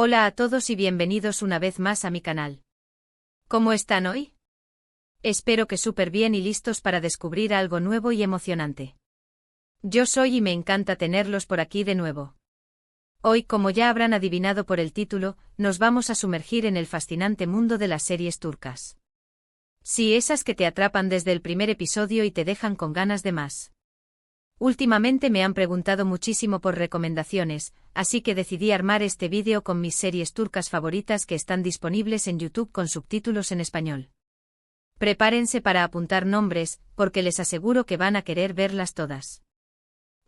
Hola a todos y bienvenidos una vez más a mi canal. ¿Cómo están hoy? Espero que súper bien y listos para descubrir algo nuevo y emocionante. Yo soy y me encanta tenerlos por aquí de nuevo. Hoy, como ya habrán adivinado por el título, nos vamos a sumergir en el fascinante mundo de las series turcas. Sí, esas que te atrapan desde el primer episodio y te dejan con ganas de más. Últimamente me han preguntado muchísimo por recomendaciones, así que decidí armar este vídeo con mis series turcas favoritas que están disponibles en YouTube con subtítulos en español. Prepárense para apuntar nombres, porque les aseguro que van a querer verlas todas.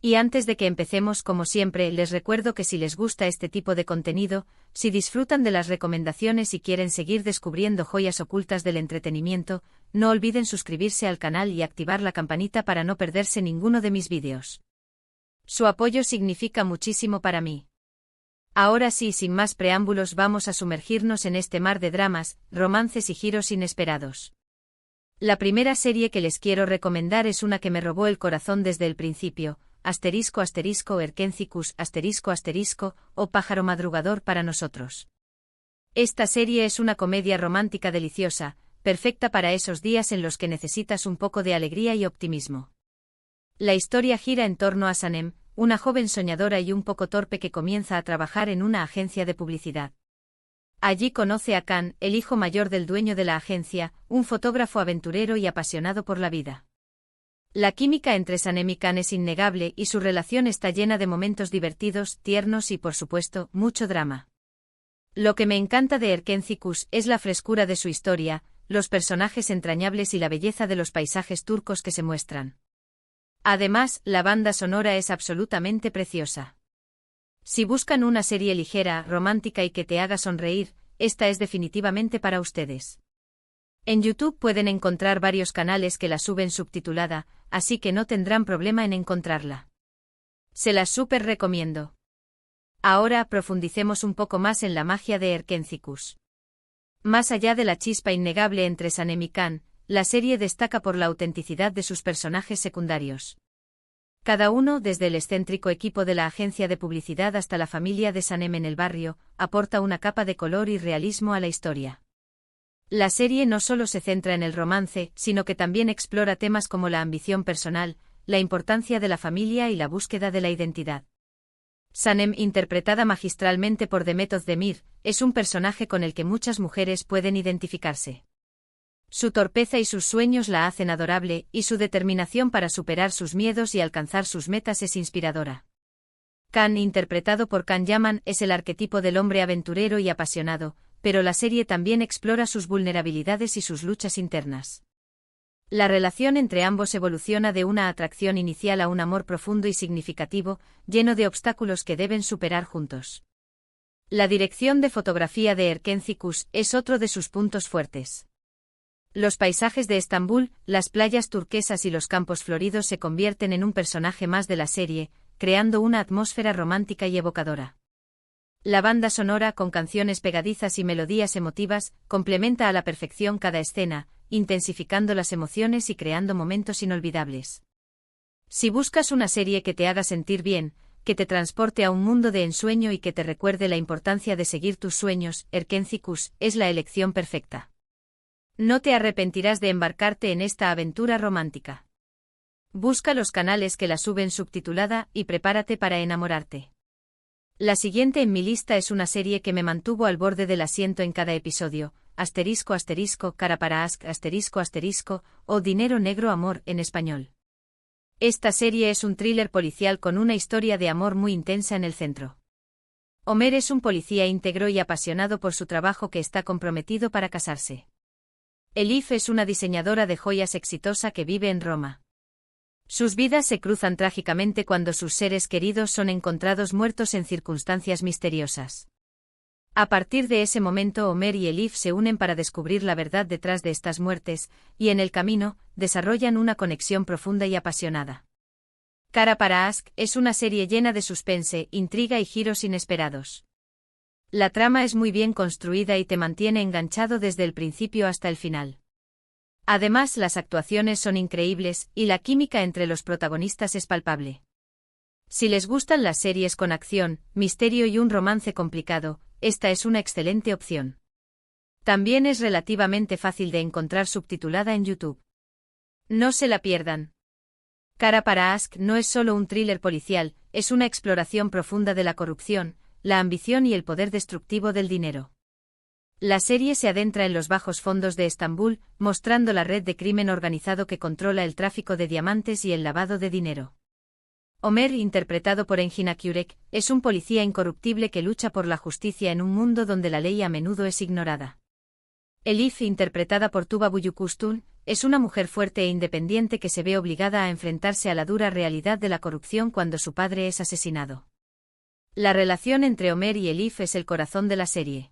Y antes de que empecemos, como siempre, les recuerdo que si les gusta este tipo de contenido, si disfrutan de las recomendaciones y quieren seguir descubriendo joyas ocultas del entretenimiento, no olviden suscribirse al canal y activar la campanita para no perderse ninguno de mis vídeos. Su apoyo significa muchísimo para mí. Ahora sí, sin más preámbulos, vamos a sumergirnos en este mar de dramas, romances y giros inesperados. La primera serie que les quiero recomendar es una que me robó el corazón desde el principio. Erkencikus, o Pájaro Madrugador para nosotros. Esta serie es una comedia romántica deliciosa, perfecta para esos días en los que necesitas un poco de alegría y optimismo. La historia gira en torno a Sanem, una joven soñadora y un poco torpe que comienza a trabajar en una agencia de publicidad. Allí conoce a Can, el hijo mayor del dueño de la agencia, un fotógrafo aventurero y apasionado por la vida. La química entre Sanem y Can es innegable y su relación está llena de momentos divertidos, tiernos y, por supuesto, mucho drama. Lo que me encanta de Erkencikus es la frescura de su historia, los personajes entrañables y la belleza de los paisajes turcos que se muestran. Además, la banda sonora es absolutamente preciosa. Si buscan una serie ligera, romántica y que te haga sonreír, esta es definitivamente para ustedes. En YouTube pueden encontrar varios canales que la suben subtitulada, así que no tendrán problema en encontrarla. Se las súper recomiendo. Ahora profundicemos un poco más en la magia de Erkencikus. Más allá de la chispa innegable entre Sanem y Can, la serie destaca por la autenticidad de sus personajes secundarios. Cada uno, desde el excéntrico equipo de la agencia de publicidad hasta la familia de Sanem en el barrio, aporta una capa de color y realismo a la historia. La serie no solo se centra en el romance, sino que también explora temas como la ambición personal, la importancia de la familia y la búsqueda de la identidad. Sanem, interpretada magistralmente por Demet Özdemir, es un personaje con el que muchas mujeres pueden identificarse. Su torpeza y sus sueños la hacen adorable, y su determinación para superar sus miedos y alcanzar sus metas es inspiradora. Can, interpretado por Can Yaman, es el arquetipo del hombre aventurero y apasionado, pero la serie también explora sus vulnerabilidades y sus luchas internas. La relación entre ambos evoluciona de una atracción inicial a un amor profundo y significativo, lleno de obstáculos que deben superar juntos. La dirección de fotografía de Erkencikus es otro de sus puntos fuertes. Los paisajes de Estambul, las playas turquesas y los campos floridos se convierten en un personaje más de la serie, creando una atmósfera romántica y evocadora. La banda sonora, con canciones pegadizas y melodías emotivas, complementa a la perfección cada escena, intensificando las emociones y creando momentos inolvidables. Si buscas una serie que te haga sentir bien, que te transporte a un mundo de ensueño y que te recuerde la importancia de seguir tus sueños, Erkencikus es la elección perfecta. No te arrepentirás de embarcarte en esta aventura romántica. Busca los canales que la suben subtitulada y prepárate para enamorarte. La siguiente en mi lista es una serie que me mantuvo al borde del asiento en cada episodio, Cara para Ask, o Dinero Negro Amor en español. Esta serie es un thriller policial con una historia de amor muy intensa en el centro. Ömer es un policía íntegro y apasionado por su trabajo que está comprometido para casarse. Elif es una diseñadora de joyas exitosa que vive en Roma. Sus vidas se cruzan trágicamente cuando sus seres queridos son encontrados muertos en circunstancias misteriosas. A partir de ese momento, Ömer y Elif se unen para descubrir la verdad detrás de estas muertes, y en el camino, desarrollan una conexión profunda y apasionada. Cara para Ask es una serie llena de suspense, intriga y giros inesperados. La trama es muy bien construida y te mantiene enganchado desde el principio hasta el final. Además, las actuaciones son increíbles, y la química entre los protagonistas es palpable. Si les gustan las series con acción, misterio y un romance complicado, esta es una excelente opción. También es relativamente fácil de encontrar subtitulada en YouTube. No se la pierdan. Cara para Ask no es solo un thriller policial, es una exploración profunda de la corrupción, la ambición y el poder destructivo del dinero. La serie se adentra en los bajos fondos de Estambul, mostrando la red de crimen organizado que controla el tráfico de diamantes y el lavado de dinero. Ömer, interpretado por Engin Akyurek, es un policía incorruptible que lucha por la justicia en un mundo donde la ley a menudo es ignorada. Elif, interpretada por Tuba Büyüküstün, es una mujer fuerte e independiente que se ve obligada a enfrentarse a la dura realidad de la corrupción cuando su padre es asesinado. La relación entre Ömer y Elif es el corazón de la serie.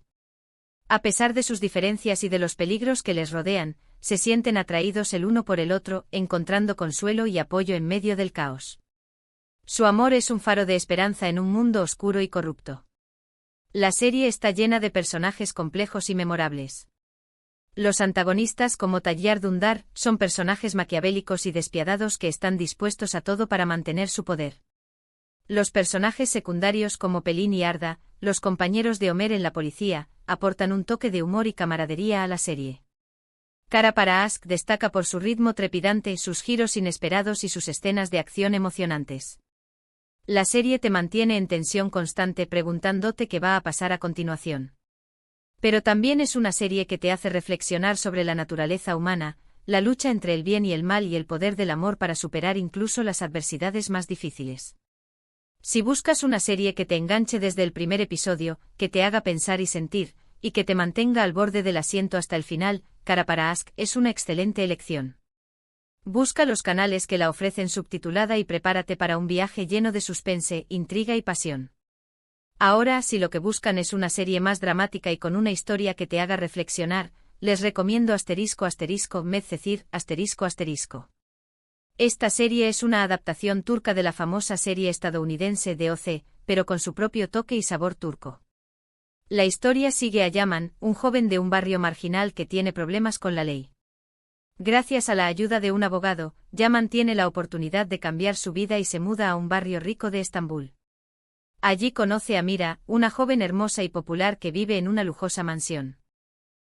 A pesar de sus diferencias y de los peligros que les rodean, se sienten atraídos el uno por el otro, encontrando consuelo y apoyo en medio del caos. Su amor es un faro de esperanza en un mundo oscuro y corrupto. La serie está llena de personajes complejos y memorables. Los antagonistas como Tayyar Dündar son personajes maquiavélicos y despiadados que están dispuestos a todo para mantener su poder. Los personajes secundarios como Pelin y Arda, los compañeros de Ömer en la policía, aportan un toque de humor y camaradería a la serie. Cara para Ask destaca por su ritmo trepidante, sus giros inesperados y sus escenas de acción emocionantes. La serie te mantiene en tensión constante preguntándote qué va a pasar a continuación. Pero también es una serie que te hace reflexionar sobre la naturaleza humana, la lucha entre el bien y el mal y el poder del amor para superar incluso las adversidades más difíciles. Si buscas una serie que te enganche desde el primer episodio, que te haga pensar y sentir, y que te mantenga al borde del asiento hasta el final, Cara para Ask es una excelente elección. Busca los canales que la ofrecen subtitulada y prepárate para un viaje lleno de suspense, intriga y pasión. Ahora, si lo que buscan es una serie más dramática y con una historia que te haga reflexionar, les recomiendo Medcezir. Esta serie es una adaptación turca de la famosa serie estadounidense DOC, pero con su propio toque y sabor turco. La historia sigue a Yaman, un joven de un barrio marginal que tiene problemas con la ley. Gracias a la ayuda de un abogado, Yaman tiene la oportunidad de cambiar su vida y se muda a un barrio rico de Estambul. Allí conoce a Mira, una joven hermosa y popular que vive en una lujosa mansión.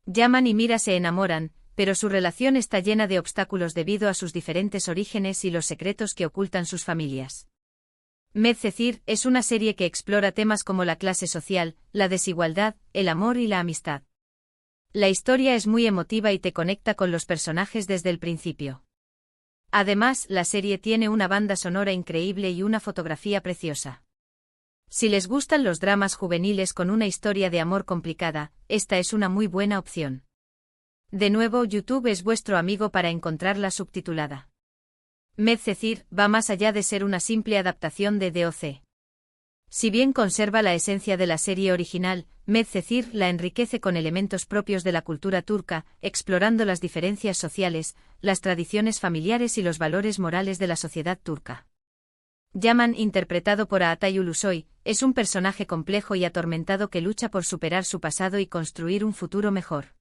Yaman y Mira se enamoran, pero su relación está llena de obstáculos debido a sus diferentes orígenes y los secretos que ocultan sus familias. Medcezir es una serie que explora temas como la clase social, la desigualdad, el amor y la amistad. La historia es muy emotiva y te conecta con los personajes desde el principio. Además, la serie tiene una banda sonora increíble y una fotografía preciosa. Si les gustan los dramas juveniles con una historia de amor complicada, esta es una muy buena opción. De nuevo, YouTube es vuestro amigo para encontrarla subtitulada. Medcezir va más allá de ser una simple adaptación de DOC. Si bien conserva la esencia de la serie original, Medcezir la enriquece con elementos propios de la cultura turca, explorando las diferencias sociales, las tradiciones familiares y los valores morales de la sociedad turca. Yaman, interpretado por Atay Ulusoy, es un personaje complejo y atormentado que lucha por superar su pasado y construir un futuro mejor.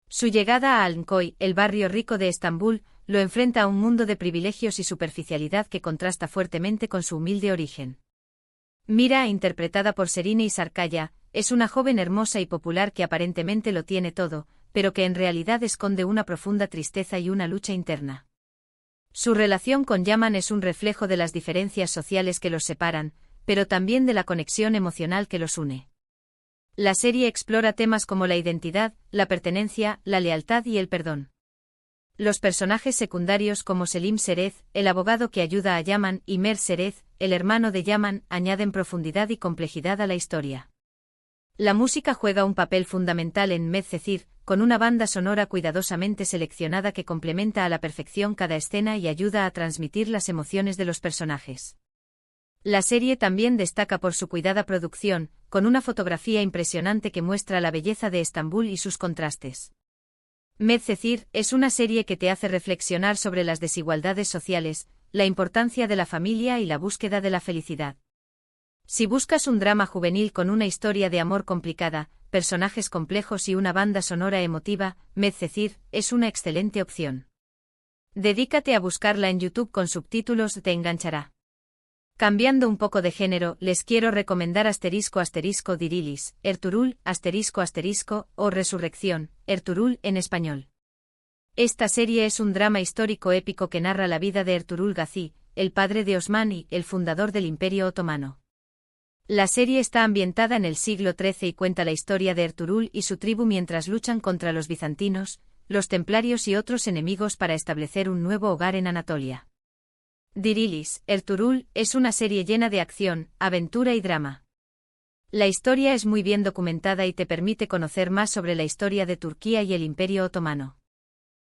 Su llegada a Alnkoy, el barrio rico de Estambul, lo enfrenta a un mundo de privilegios y superficialidad que contrasta fuertemente con su humilde origen. Mira, interpretada por Serine Sarkaya, es una joven hermosa y popular que aparentemente lo tiene todo, pero que en realidad esconde una profunda tristeza y una lucha interna. Su relación con Yaman es un reflejo de las diferencias sociales que los separan, pero también de la conexión emocional que los une. La serie explora temas como la identidad, la pertenencia, la lealtad y el perdón. Los personajes secundarios como Selim Serez, el abogado que ayuda a Yaman, y Mer Serez, el hermano de Yaman, añaden profundidad y complejidad a la historia. La música juega un papel fundamental en Medcezir, con una banda sonora cuidadosamente seleccionada que complementa a la perfección cada escena y ayuda a transmitir las emociones de los personajes. La serie también destaca por su cuidada producción, con una fotografía impresionante que muestra la belleza de Estambul y sus contrastes. Medcezir es una serie que te hace reflexionar sobre las desigualdades sociales, la importancia de la familia y la búsqueda de la felicidad. Si buscas un drama juvenil con una historia de amor complicada, personajes complejos y una banda sonora emotiva, Medcezir es una excelente opción. Dedícate a buscarla en YouTube con subtítulos, te enganchará. Cambiando un poco de género, les quiero recomendar **Dirilis, Ertuğrul, **, o Resurrección, Ertuğrul en español. Esta serie es un drama histórico épico que narra la vida de Ertuğrul Gazi, el padre de Osman y el fundador del Imperio Otomano. La serie está ambientada en el siglo XIII y cuenta la historia de Ertuğrul y su tribu mientras luchan contra los bizantinos, los templarios y otros enemigos para establecer un nuevo hogar en Anatolia. Dirilis, Ertuğrul, es una serie llena de acción, aventura y drama. La historia es muy bien documentada y te permite conocer más sobre la historia de Turquía y el Imperio Otomano.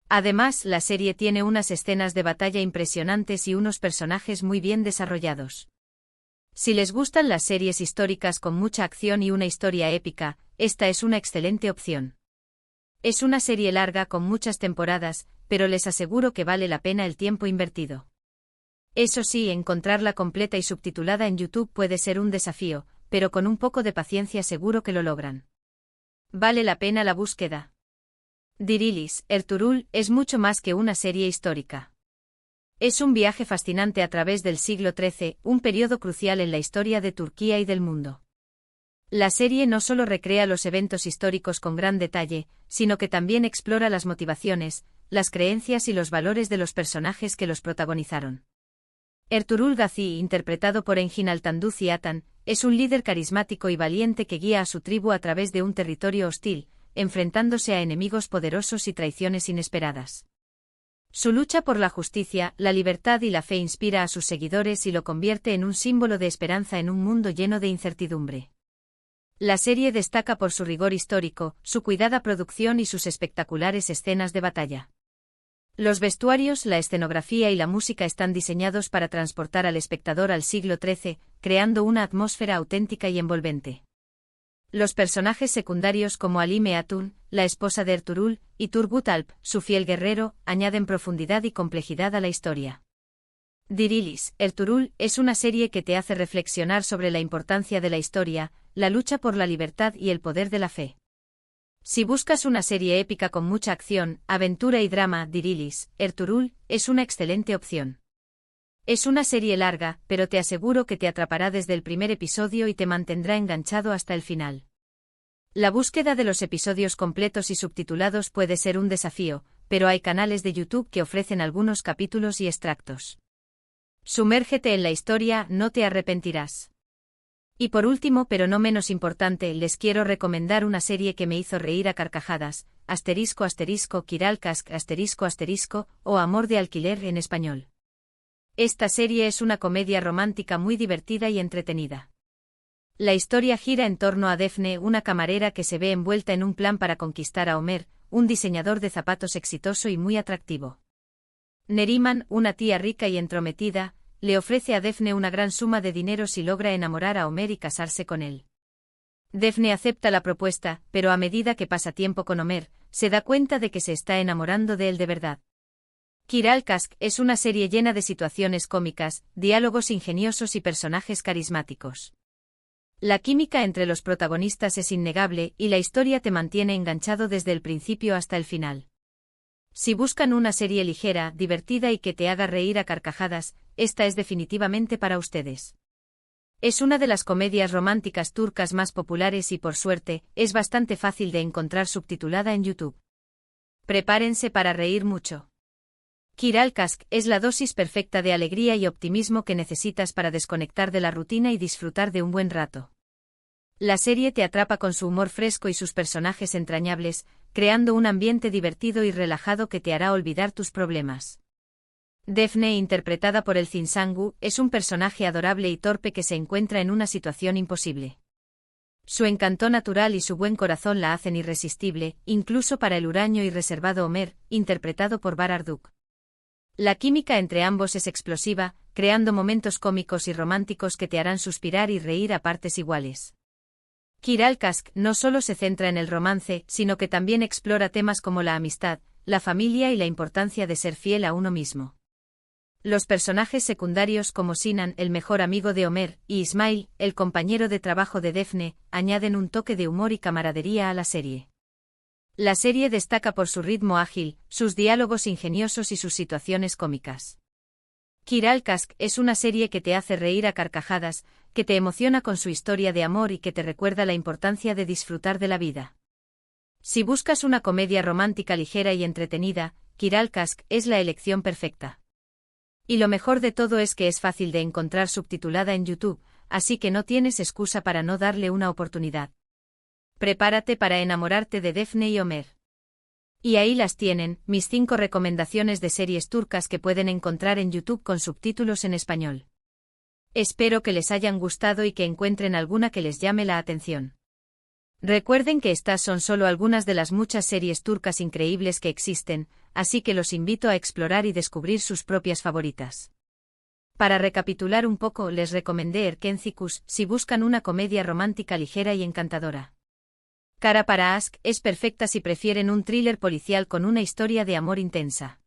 Además, la serie tiene unas escenas de batalla impresionantes y unos personajes muy bien desarrollados. Si les gustan las series históricas con mucha acción y una historia épica, esta es una excelente opción. Es una serie larga con muchas temporadas, pero les aseguro que vale la pena el tiempo invertido. Eso sí, encontrarla completa y subtitulada en YouTube puede ser un desafío, pero con un poco de paciencia seguro que lo logran. Vale la pena la búsqueda. Dirilis, Ertuğrul, es mucho más que una serie histórica. Es un viaje fascinante a través del siglo XIII, un periodo crucial en la historia de Turquía y del mundo. La serie no solo recrea los eventos históricos con gran detalle, sino que también explora las motivaciones, las creencias y los valores de los personajes que los protagonizaron. Ertuğrul Gazi, interpretado por Engin Altanduzi Atan, es un líder carismático y valiente que guía a su tribu a través de un territorio hostil, enfrentándose a enemigos poderosos y traiciones inesperadas. Su lucha por la justicia, la libertad y la fe inspira a sus seguidores y lo convierte en un símbolo de esperanza en un mundo lleno de incertidumbre. La serie destaca por su rigor histórico, su cuidada producción y sus espectaculares escenas de batalla. Los vestuarios, la escenografía y la música están diseñados para transportar al espectador al siglo XIII, creando una atmósfera auténtica y envolvente. Los personajes secundarios como Halime Hatun, la esposa de Ertuğrul, y Turgut Alp, su fiel guerrero, añaden profundidad y complejidad a la historia. Dirilis, Ertuğrul, es una serie que te hace reflexionar sobre la importancia de la historia, la lucha por la libertad y el poder de la fe. Si buscas una serie épica con mucha acción, aventura y drama, Dirilis, Ertuğrul, es una excelente opción. Es una serie larga, pero te aseguro que te atrapará desde el primer episodio y te mantendrá enganchado hasta el final. La búsqueda de los episodios completos y subtitulados puede ser un desafío, pero hay canales de YouTube que ofrecen algunos capítulos y extractos. Sumérgete en la historia, no te arrepentirás. Y por último, pero no menos importante, les quiero recomendar una serie que me hizo reír a carcajadas, **Kiralkask**, o Amor de alquiler en español. Esta serie es una comedia romántica muy divertida y entretenida. La historia gira en torno a Defne, una camarera que se ve envuelta en un plan para conquistar a Ömer, un diseñador de zapatos exitoso y muy atractivo. Neriman, una tía rica y entrometida, le ofrece a Defne una gran suma de dinero si logra enamorar a Ömer y casarse con él. Defne acepta la propuesta, pero a medida que pasa tiempo con Ömer, se da cuenta de que se está enamorando de él de verdad. Kiralkask es una serie llena de situaciones cómicas, diálogos ingeniosos y personajes carismáticos. La química entre los protagonistas es innegable y la historia te mantiene enganchado desde el principio hasta el final. Si buscan una serie ligera, divertida y que te haga reír a carcajadas, esta es definitivamente para ustedes. Es una de las comedias románticas turcas más populares y por suerte, es bastante fácil de encontrar subtitulada en YouTube. Prepárense para reír mucho. Kiralkask es la dosis perfecta de alegría y optimismo que necesitas para desconectar de la rutina y disfrutar de un buen rato. La serie te atrapa con su humor fresco y sus personajes entrañables, creando un ambiente divertido y relajado que te hará olvidar tus problemas. Defne, interpretada por Elçin Sangu, es un personaje adorable y torpe que se encuentra en una situación imposible. Su encanto natural y su buen corazón la hacen irresistible, incluso para el huraño y reservado Ömer, interpretado por Bararduk. La química entre ambos es explosiva, creando momentos cómicos y románticos que te harán suspirar y reír a partes iguales. Kiralkask no solo se centra en el romance, sino que también explora temas como la amistad, la familia y la importancia de ser fiel a uno mismo. Los personajes secundarios como Sinan, el mejor amigo de Ömer, y Ismail, el compañero de trabajo de Defne, añaden un toque de humor y camaradería a la serie. La serie destaca por su ritmo ágil, sus diálogos ingeniosos y sus situaciones cómicas. Kiral Kask es una serie que te hace reír a carcajadas, que te emociona con su historia de amor y que te recuerda la importancia de disfrutar de la vida. Si buscas una comedia romántica ligera y entretenida, Kiral Kask es la elección perfecta. Y lo mejor de todo es que es fácil de encontrar subtitulada en YouTube, así que no tienes excusa para no darle una oportunidad. Prepárate para enamorarte de Defne y Ömer. Y ahí las tienen, mis 5 recomendaciones de series turcas que pueden encontrar en YouTube con subtítulos en español. Espero que les hayan gustado y que encuentren alguna que les llame la atención. Recuerden que estas son solo algunas de las muchas series turcas increíbles que existen, así que los invito a explorar y descubrir sus propias favoritas. Para recapitular un poco, les recomendé Erkencikus si buscan una comedia romántica ligera y encantadora. Kara para Aşk es perfecta si prefieren un thriller policial con una historia de amor intensa.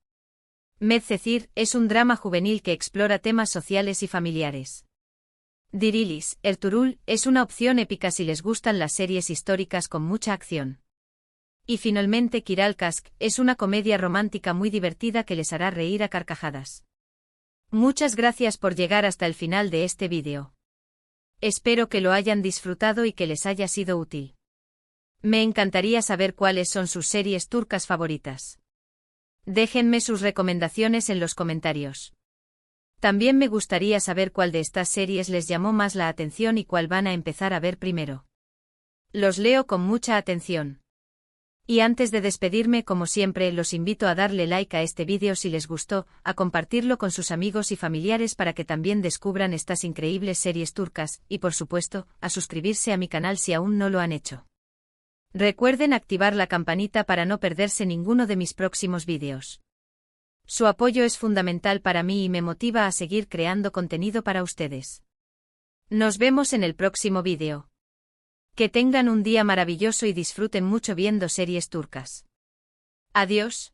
Medcezir es un drama juvenil que explora temas sociales y familiares. Dirilis, Ertuğrul, es una opción épica si les gustan las series históricas con mucha acción. Y finalmente Kiral Kask es una comedia romántica muy divertida que les hará reír a carcajadas. Muchas gracias por llegar hasta el final de este vídeo. Espero que lo hayan disfrutado y que les haya sido útil. Me encantaría saber cuáles son sus series turcas favoritas. Déjenme sus recomendaciones en los comentarios. También me gustaría saber cuál de estas series les llamó más la atención y cuál van a empezar a ver primero. Los leo con mucha atención. Y antes de despedirme, como siempre, los invito a darle like a este vídeo si les gustó, a compartirlo con sus amigos y familiares para que también descubran estas increíbles series turcas, y por supuesto, a suscribirse a mi canal si aún no lo han hecho. Recuerden activar la campanita para no perderse ninguno de mis próximos vídeos. Su apoyo es fundamental para mí y me motiva a seguir creando contenido para ustedes. Nos vemos en el próximo vídeo. Que tengan un día maravilloso y disfruten mucho viendo series turcas. Adiós.